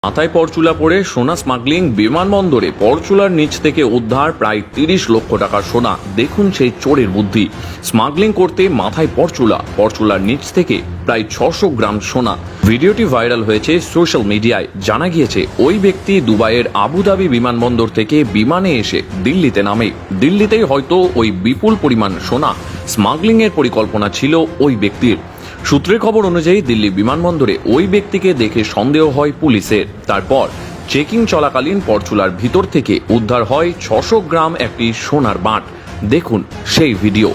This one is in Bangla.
মাথায় পরচুলা পরে সোনা স্মাগলিং। বিমানবন্দরে পরচুলার নিচ থেকে উদ্ধার প্রায় 30 লক্ষ টাকার সোনা। দেখুন সেই চোরের বুদ্ধি। স্মাগলিং করতে মাথায় পরচুলার নিচ থেকে প্রায় 600 গ্রাম সোনা। ভিডিওটি ভাইরাল হয়েছে সোশ্যাল মিডিয়ায়। জানা গিয়েছে ওই ব্যক্তি দুবাইয়ের আবুধাবি বিমানবন্দর থেকে বিমানে এসে দিল্লিতে নামে। দিল্লিতেই হয়তো ওই বিপুল পরিমাণ সোনা স্মাগলিং এর পরিকল্পনা ছিল ওই ব্যক্তির। সূত্রের খবর অনুযায়ী দিল্লি বিমানবন্দরে ওই ব্যক্তিকে দেখে সন্দেহ হয় পুলিশের। তারপর চেকিং চলাকালীন পরচুলার ভিতর থেকে উদ্ধার হয় 600 গ্রাম একটি সোনার বাঁট। দেখুন সেই ভিডিও।